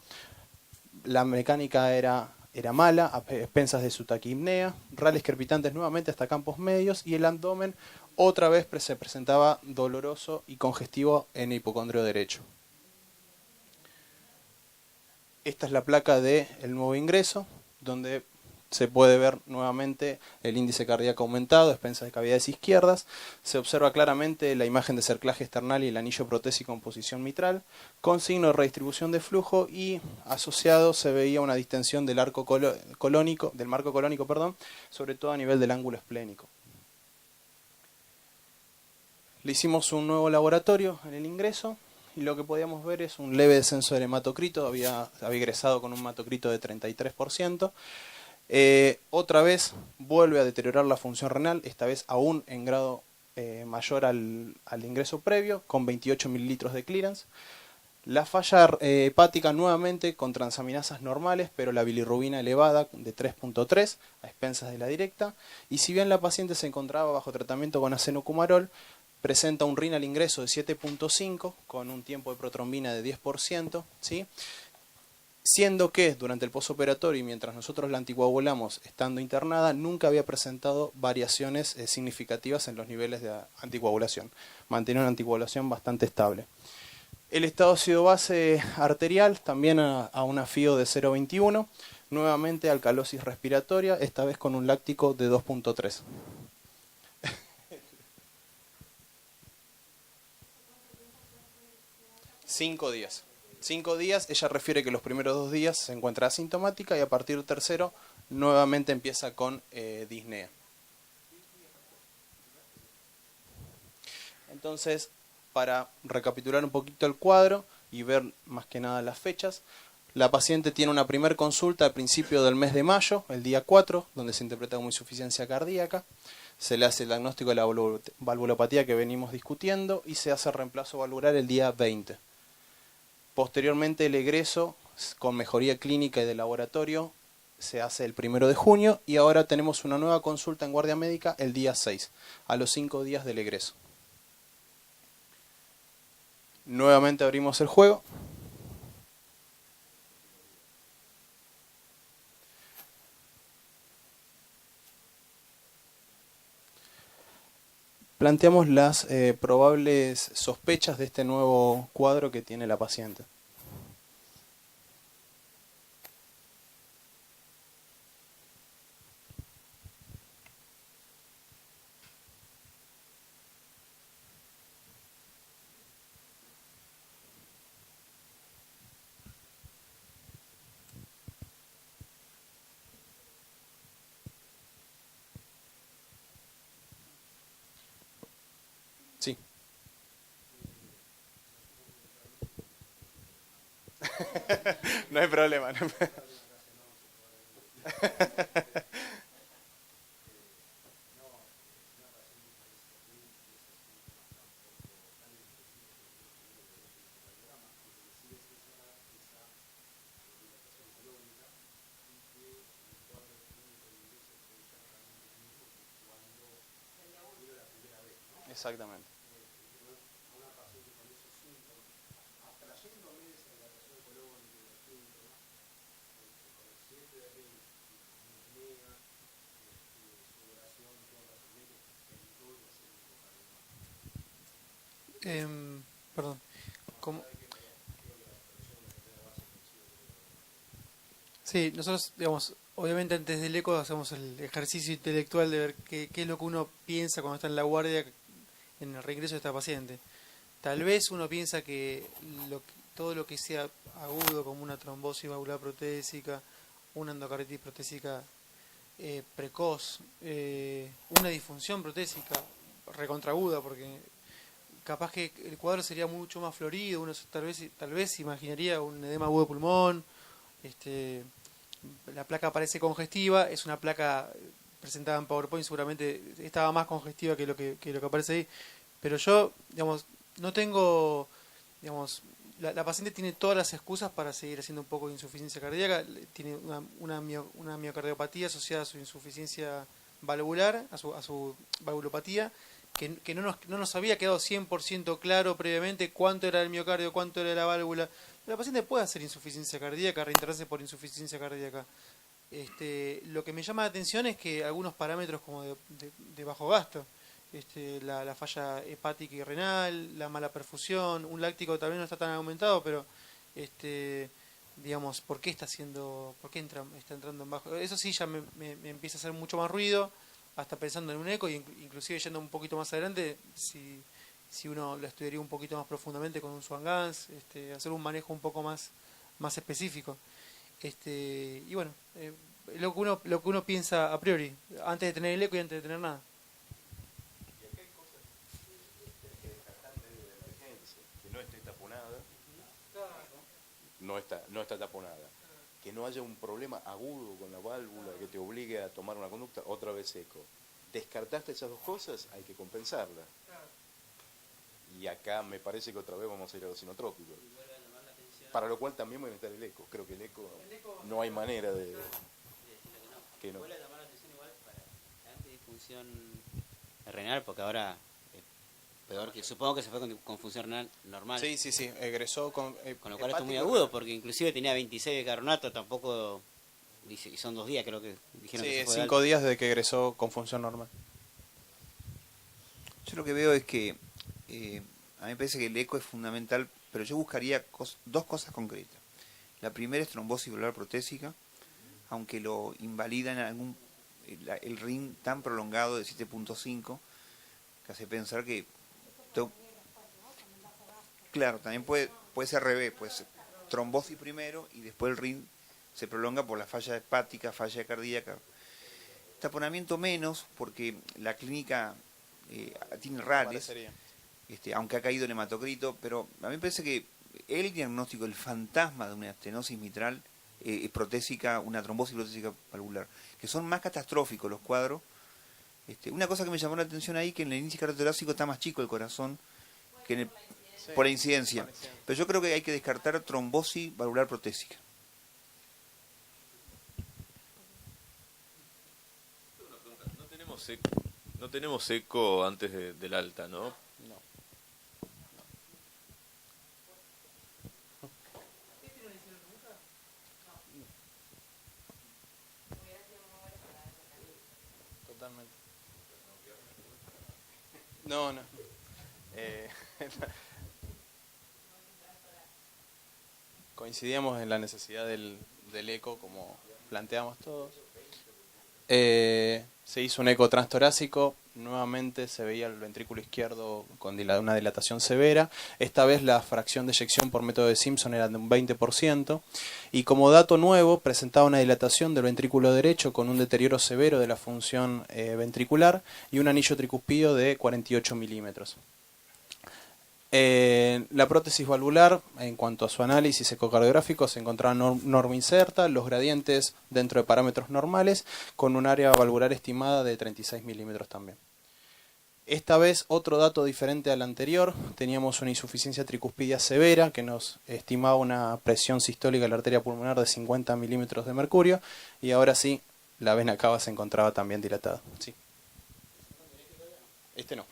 La mecánica era mala, a expensas de su taquipnea, rales crepitantes nuevamente hasta campos medios, y el abdomen otra vez se presentaba doloroso y congestivo en el hipocondrio derecho. Esta es la placa del nuevo ingreso, donde se puede ver nuevamente el índice cardíaco aumentado, a expensas de cavidades izquierdas. Se observa claramente la imagen de cerclaje external y el anillo protésico en posición mitral, con signo de redistribución de flujo, y asociado se veía una distensión del marco colónico, sobre todo a nivel del ángulo esplénico. Le hicimos un nuevo laboratorio en el ingreso, y lo que podíamos ver es un leve descenso del hematocrito. Había ingresado con un hematocrito de 33%. Otra vez vuelve a deteriorar la función renal, esta vez aún en grado mayor al ingreso previo, con 28 mililitros de clearance. La falla hepática nuevamente con transaminasas normales, pero la bilirrubina elevada de 3.3 a expensas de la directa. Y si bien la paciente se encontraba bajo tratamiento con acenocumarol, presenta un renal ingreso de 7.5 con un tiempo de protrombina de 10%, ¿sí? Siendo que durante el posoperatorio y mientras nosotros la anticoagulamos estando internada, nunca había presentado variaciones significativas en los niveles de anticoagulación. Mantenía una anticoagulación bastante estable. El estado ácido base arterial también a una FIO de 0.21, nuevamente alcalosis respiratoria, esta vez con un láctico de 2.3. 5 días. 5 días, ella refiere que los primeros 2 días se encuentra asintomática y a partir del tercero nuevamente empieza con disnea. Entonces, para recapitular un poquito el cuadro y ver más que nada las fechas, la paciente tiene una primera consulta al principio del mes de mayo, el día 4, donde se interpreta como insuficiencia cardíaca. Se le hace el diagnóstico de la valvulopatía que venimos discutiendo y se hace el reemplazo valvular el día 20. Posteriormente el egreso con mejoría clínica y de laboratorio se hace el 1 de junio y ahora tenemos una nueva consulta en guardia médica el día 6, a los 5 días del egreso. Nuevamente abrimos el juego. Planteamos las probables sospechas de este nuevo cuadro que tiene la paciente. Sí. No hay problema. Exactamente. Perdón. Como... Sí, nosotros, digamos, obviamente antes del eco hacemos el ejercicio intelectual de ver qué es lo que uno piensa cuando está en la guardia en el reingreso de esta paciente. Tal vez uno piensa que todo lo que sea agudo, como una trombosis valvular protésica, una endocarditis protésica precoz, una disfunción protésica recontraaguda, porque capaz que el cuadro sería mucho más florido, uno tal vez imaginaría un edema agudo de pulmón, la placa parece congestiva, es una placa presentada en PowerPoint, seguramente estaba más congestiva que lo que aparece ahí, pero yo, digamos, no tengo, digamos, la paciente tiene todas las excusas para seguir haciendo un poco de insuficiencia cardíaca, tiene una miocardiopatía asociada a su insuficiencia valvular, a su valvulopatía, que no nos había quedado 100% claro previamente cuánto era el miocardio, cuánto era la válvula. La paciente puede hacer insuficiencia cardíaca, reintegrarse por insuficiencia cardíaca. Lo que me llama la atención es que algunos parámetros como de bajo gasto, la falla hepática y renal, la mala perfusión, un láctico también no está tan aumentado, pero digamos, ¿por qué está entrando en bajo? Eso sí ya me empieza a hacer mucho más ruido, hasta pensando en un eco, y inclusive yendo un poquito más adelante, si uno lo estudiaría un poquito más profundamente con un Swan-Ganz, hacer un manejo un poco más específico. Y bueno, lo que uno piensa a priori, antes de tener el eco y antes de tener nada. Y acá hay cosas que descartar medio de emergencia, que no esté taponada, no está taponada, que no haya un problema agudo con la válvula que te obligue a tomar una conducta, otra vez eco. Descartaste esas dos cosas, hay que compensarlas. Y acá me parece que otra vez vamos a ir a los sinotrópicos. Para lo cual también voy a necesitar el eco. Creo que el eco no hay manera de... que no. Vuelve a llamar la atención igual para la amplia disfunción renal, porque ahora peor que supongo que se fue con función renal normal. Sí, egresó con lo cual esto es muy agudo, porque inclusive tenía 26 de carbonato, tampoco, y son 2 días creo que dijeron que se fue 5 días desde que egresó con función normal. Yo lo que veo es que a mí me parece que el eco es fundamental, pero yo buscaría dos cosas concretas. La primera es trombosis valvular protésica, aunque lo invalidan el ring tan prolongado de 7.5, que hace pensar que... Claro, también puede ser al revés, pues trombosis primero y después el ring se prolonga por la falla hepática, falla cardíaca. Taponamiento menos, porque la clínica tiene rales, aunque ha caído el hematocrito, pero a mí me parece que el diagnóstico, el fantasma de una estenosis mitral protésica, una trombosis protésica valvular, que son más catastróficos los cuadros. Una cosa que me llamó la atención ahí, que en el índice cardiotorácico está más chico el corazón que por la incidencia. Pero yo creo que hay que descartar trombosis valvular protésica. No tenemos eco antes del alta, ¿no? No. Totalmente. No. Coincidíamos en la necesidad del eco, como planteamos todos. Se hizo un eco transtorácico, nuevamente se veía el ventrículo izquierdo con una dilatación severa. Esta vez la fracción de eyección por método de Simpson era de un 20%, y como dato nuevo presentaba una dilatación del ventrículo derecho con un deterioro severo de la función ventricular y un anillo tricuspidio de 48 milímetros. La prótesis valvular, en cuanto a su análisis ecocardiográfico, se encontraba normoinserta, los gradientes dentro de parámetros normales, con un área valvular estimada de 36 milímetros también. Esta vez, otro dato diferente al anterior, teníamos una insuficiencia tricuspidia severa que nos estimaba una presión sistólica de la arteria pulmonar de 50 milímetros de mercurio, y ahora sí, la vena cava se encontraba también dilatada. Sí. Este no.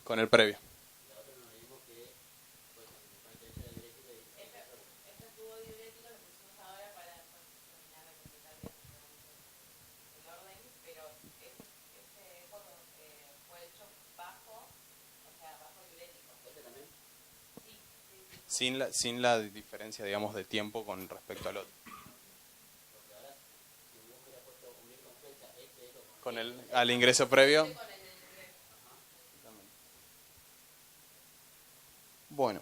Con el previo. sin la diferencia, digamos, de tiempo con respecto al otro. Al ingreso previo. Bueno,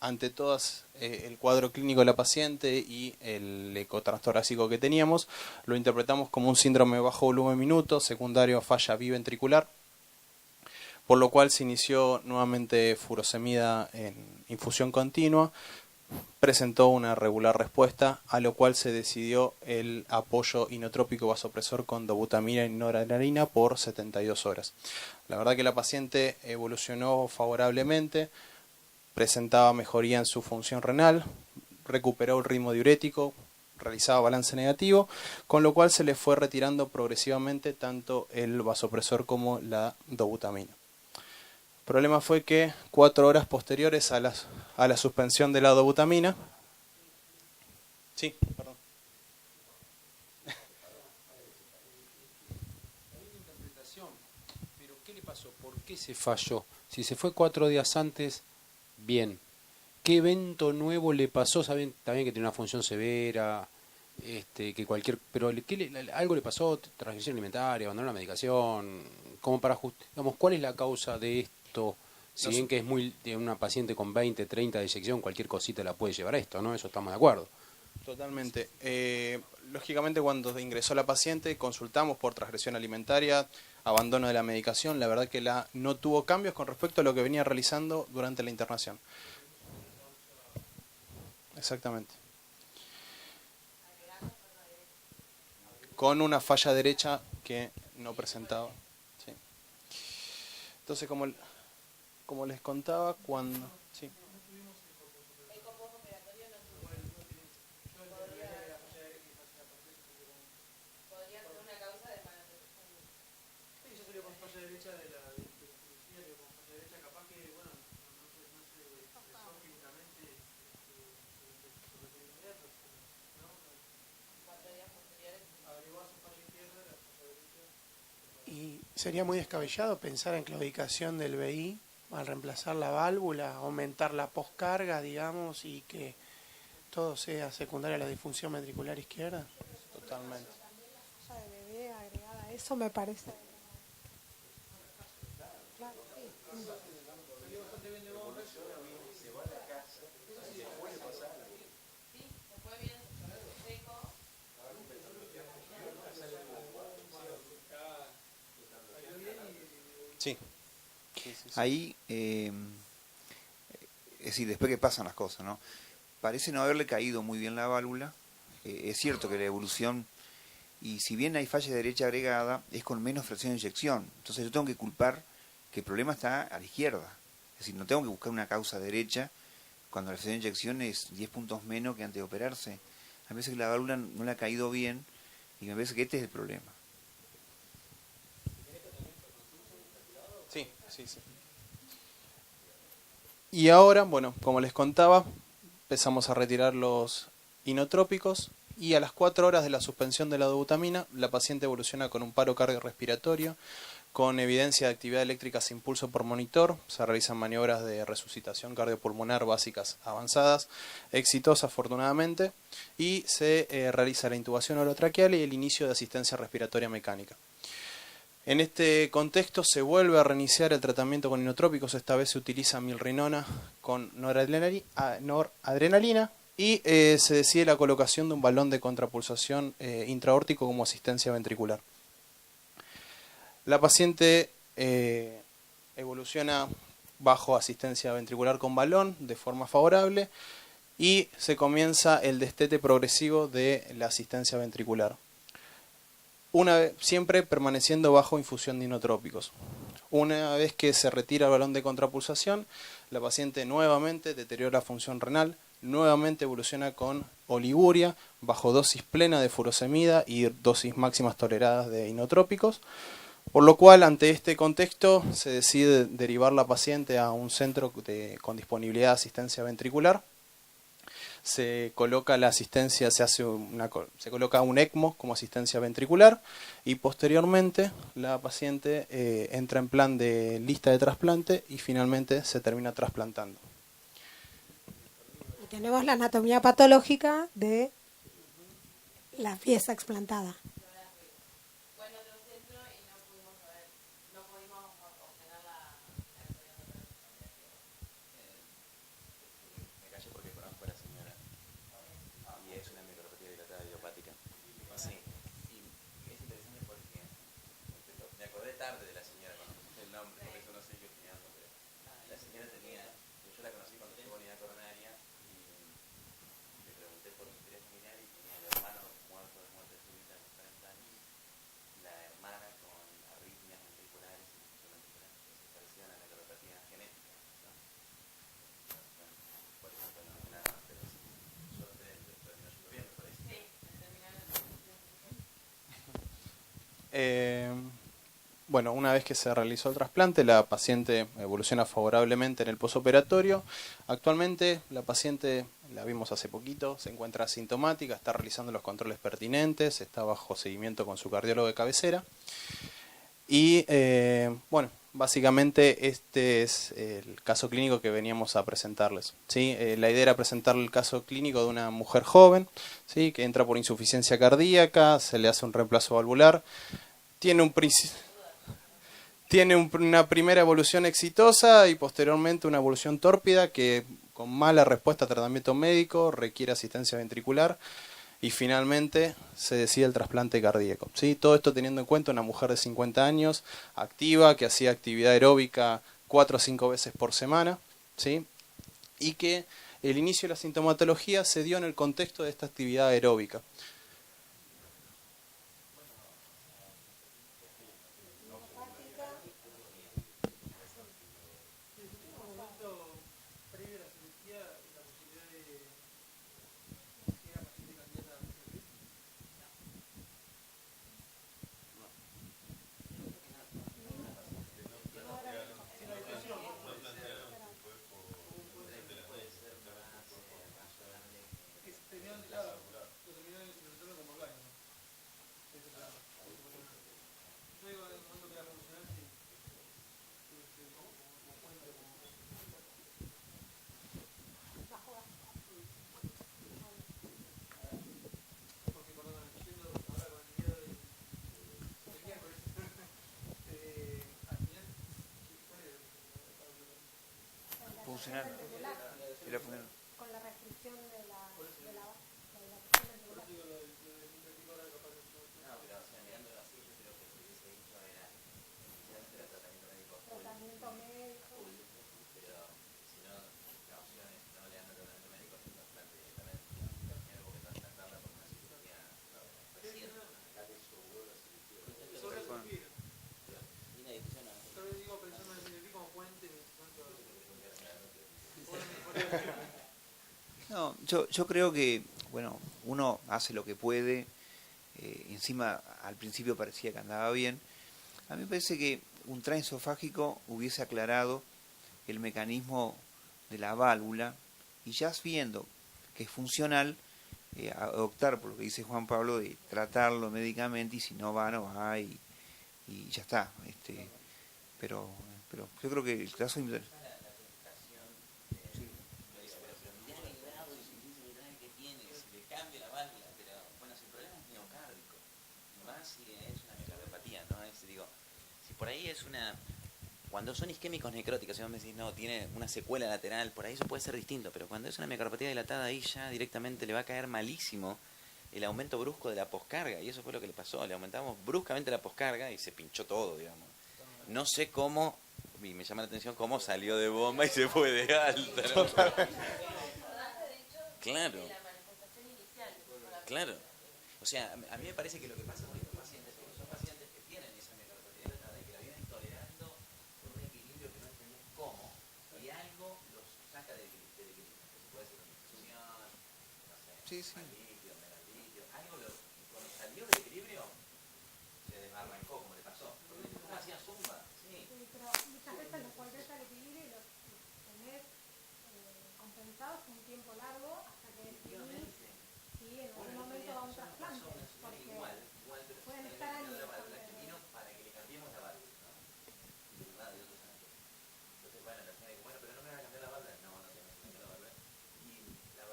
ante todas el cuadro clínico de la paciente y el ecotrastorácico que teníamos, lo interpretamos como un síndrome de bajo volumen minuto, secundario a falla biventricular, por lo cual se inició nuevamente furosemida en infusión continua, presentó una regular respuesta, a lo cual se decidió el apoyo inotrópico vasopresor con dobutamina y noradrenalina por 72 horas. La verdad que la paciente evolucionó favorablemente, presentaba mejoría en su función renal, recuperó el ritmo diurético, realizaba balance negativo, con lo cual se le fue retirando progresivamente tanto el vasopresor como la dobutamina. El problema fue que 4 horas posteriores a la suspensión de la dobutamina... Sí, perdón. Pero ¿qué le pasó? ¿Por qué se falló? Si se fue 4 días antes, bien. ¿Qué evento nuevo le pasó? Saben también que tiene una función severa, que cualquier... Pero algo le pasó, transgresión alimentaria, abandonó la medicación, como para digamos, ¿cuál es la causa de esto? Si bien que es muy de una paciente con 20, 30 de disección, cualquier cosita la puede llevar a esto, ¿no? Eso estamos de acuerdo. Totalmente. Lógicamente, cuando ingresó la paciente, consultamos por transgresión alimentaria, abandono de la medicación. La verdad que no tuvo cambios con respecto a lo que venía realizando durante la internación. Exactamente. Con una falla derecha que no presentaba. Sí. Entonces, como les contaba, cuando... Sí. Y sería muy descabellado pensar en claudicación del VI al reemplazar la válvula, aumentar la poscarga, digamos, y que todo sea secundario a la disfunción ventricular izquierda. Totalmente. La falla de bebé agregada a eso me parece. Claro, sí. Sí. Ahí, es decir, después que pasan las cosas, ¿no? Parece no haberle caído muy bien la válvula. Es cierto que la evolución, y si bien hay falla derecha agregada, es con menos fracción de inyección. Entonces yo tengo que culpar que el problema está a la izquierda. Es decir, no tengo que buscar una causa derecha cuando la fracción de inyección es 10 puntos menos que antes de operarse. A veces que la válvula no le ha caído bien y me parece que este es el problema. Sí. Y ahora, bueno, como les contaba, empezamos a retirar los inotrópicos y a las 4 horas de la suspensión de la dobutamina, la paciente evoluciona con un paro cardiorrespiratorio, con evidencia de actividad eléctrica sin pulso por monitor. Se realizan maniobras de resucitación cardiopulmonar básicas avanzadas, exitosas afortunadamente, y se realiza la intubación orotraqueal y el inicio de asistencia respiratoria mecánica. En este contexto se vuelve a reiniciar el tratamiento con inotrópicos. Esta vez se utiliza milrinona con noradrenalina y se decide la colocación de un balón de contrapulsación intraórtico como asistencia ventricular. La paciente evoluciona bajo asistencia ventricular con balón de forma favorable y se comienza el destete progresivo de la asistencia ventricular. Siempre permaneciendo bajo infusión de inotrópicos. Una vez que se retira el balón de contrapulsación, la paciente nuevamente deteriora la función renal, nuevamente evoluciona con oliguria, bajo dosis plena de furosemida y dosis máximas toleradas de inotrópicos, por lo cual ante este contexto se decide derivar la paciente a un centro con disponibilidad de asistencia ventricular. Se coloca la asistencia, se coloca un ECMO como asistencia ventricular y posteriormente la paciente entra en plan de lista de trasplante y finalmente se termina trasplantando. tenemos la anatomía patológica de la pieza explantada. Me callé porque conozco a la señora y es una micropatía dilatada idiopática. Sí, y es interesante porque me acordé tarde de la señora, cuando puse el nombre, por eso no sé qué estudiando, pero la señora tenía, yo la conocí cuando tuvo unidad coronaria y le pregunté por su historia familiar y tenía el hermano muerto de muerte súbita a los 40 años, la hermana con arritmias ventriculares y disfunción ventricular, entonces parecía una micropatía genética, ¿no? Por ejemplo, no es nada más, pero sí, suerte lo terminó yendo bien, me parece. Bueno, una vez que se realizó el trasplante, la paciente evoluciona favorablemente en el posoperatorio. Actualmente la paciente, la vimos hace poquito, se encuentra asintomática, está realizando los controles pertinentes, está bajo seguimiento con su cardiólogo de cabecera. Y bueno, básicamente este es el caso clínico que veníamos a presentarles, ¿sí? La idea era presentarle el caso clínico de una mujer joven, ¿sí? Que entra por insuficiencia cardíaca, se le hace un reemplazo valvular, tiene una primera evolución exitosa y posteriormente una evolución tórpida que con mala respuesta a tratamiento médico requiere asistencia ventricular y finalmente se decide el trasplante cardíaco, ¿sí? Todo esto teniendo en cuenta una mujer de 50 años, activa, que hacía actividad aeróbica 4 o 5 veces por semana, ¿sí? Y que el inicio de la sintomatología se dio en el contexto de esta actividad aeróbica. Funcional. Era funcional. Con la restricción de la tratamiento médico. No, yo creo que, bueno, uno hace lo que puede, encima al principio parecía que andaba bien. A mí me parece que un transesofágico hubiese aclarado el mecanismo de la válvula y ya viendo que es funcional, optar por lo que dice Juan Pablo de tratarlo médicamente y si no va, no va y ya está. Pero yo creo que el caso... Por ahí es una... Cuando son isquémicos necróticos, si vos me decís, no, tiene una secuela lateral, por ahí eso puede ser distinto, pero cuando es una miocardiopatía dilatada, ahí ya directamente le va a caer malísimo el aumento brusco de la poscarga, y eso fue lo que le pasó, le aumentamos bruscamente la poscarga y se pinchó todo, digamos. No sé cómo, y me llama la atención cómo salió de bomba y se fue de alta, ¿no? Claro. Claro. O sea, a mí me parece que lo que pasa con estos pacientes es que son pacientes que tienen esa miocardiopatía dilatada y que la vienen tolerando por un equilibrio que no entendés cómo, y algo los saca del equilibrio. Puede ser una infusión, no sé, líquido, megalíquido, algo cuando salió del equilibrio se desbarrancó, como le pasó. Porque ¿cómo hacía zumba? Sí. Pero muchas veces los volvés al equilibrio y los tenés compensados un tiempo largo hasta que definís si en algún momento va a un trasplante. Porque igual, pero pueden estar años. para que le cambiemos la válvula, ¿no? Entonces, bueno, la señora dijo, bueno, pero no me van a cambiar la válvula. No, no tenemos que cambiar la válvula. Y la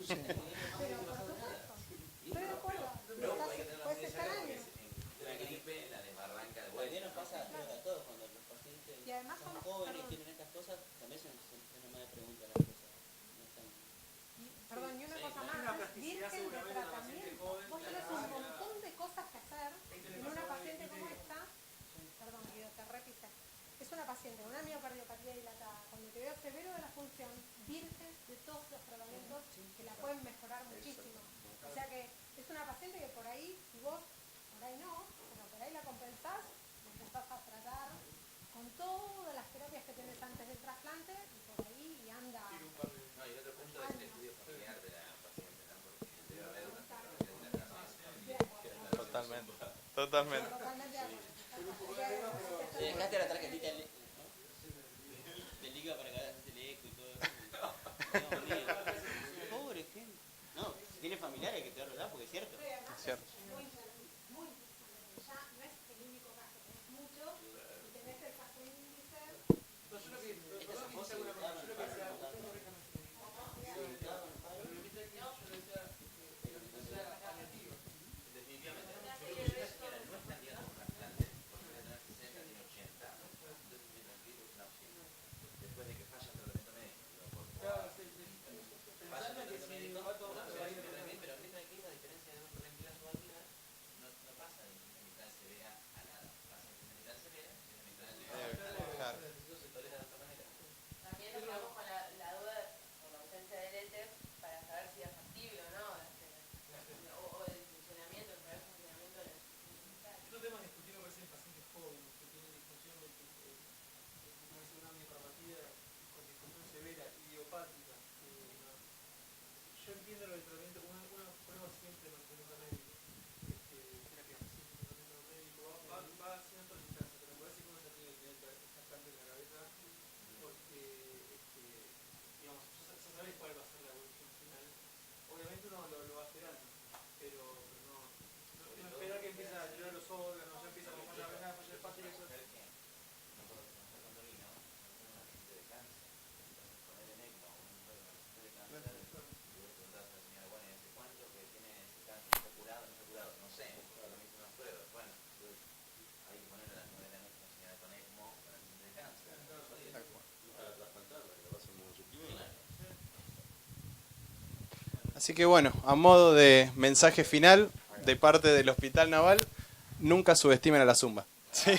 Sí. Pero por supuesto, estoy de acuerdo. Puedes estar años. La gripe, la desbarranca de También vuelta. nos pasa a todos cuando los pacientes Y además son somos- jóvenes y perdón. tienen estas cosas, también se nos me preguntan las cosas. No están... Perdón, y una cosa más, es virgen de tratamiento. Vos tenés un montón de cosas que hacer en una paciente como esta. Perdón, Guido, te repite. Es una paciente con una miocardiopatía dilatada, con deterioro severo de la función, virgen de todos los tratamientos que la pueden mejorar muchísimo. O sea que es una paciente que por ahí, si vos, por ahí no, pero por ahí la compensás, la empezás a tratar con todas las terapias que tenés antes del trasplante, y por ahí anda. No, y el otro punto es el estudio familiar de la paciente, ¿no? Porque debe haber una dilatación. Totalmente. Totalmente. Totalmente de acuerdo. Le dejaste la tarjetita de liga para que hagas el eco y todo eso. No, mira, pobre gente. No, si tiene familiares que te lo da porque es cierto. Es cierto. Muy interesante. Ya no es el único caso, tenés muchos y tenés el caso índice. Definitivamente, yo ni siquiera no es candidato a un trasplante, porque voy a tener 60, tiene 80. Entonces me tranquilo, es una opción. Después de que falla el tratamiento médico. Falla el tratamiento médico, una vez me viene bien, pero ahorita aquí, a diferencia de una tranquila subaquina, no pasa de mitad severa a nada. Pasa de mitad severa y de mitad leve. Eso se tolera de otra manera. También nos quedamos con la duda por la ausencia del éter para saber si es factible o no, o el funcionamiento, el primer funcionamiento del hospital. Otro tema a discutir me parece en pacientes jóvenes que tienen disfunción una miocardiopatía con disfunción severa, idiopática. Yo entiendo lo del tratamiento, una prueba siempre mantener a médico. Terapia siempre tratamiento médico, va haciendo distancia, pero me parece que uno ya tiene que tener esta planta en la cabeza porque, digamos, ya sabés cuál va a ser la evolución final. Obviamente uno lo va esperando, pero no espera que empiece a deteriorar los órganos, ya empieza a fallar la vena, fallar el páncreas. No puedo conocer con Dolina, ¿no? Una paciente de cáncer, poner en ECMO a un paciente de cáncer, y vos le preguntás a la señora, bueno, ¿y hace cuánto que tiene ese cáncer? ¿Está curado? ¿No está curado? No sé, pero me hizo unas pruebas. Bueno, entonces hay que poner a las 9 de la noche una señora con ECMO para el paciente de cáncer. Para trasplantarla, que la vas a inmunosuprimir. Así que bueno, a modo de mensaje final de parte del Hospital Naval, nunca subestimen a la Zumba. ¿Sí?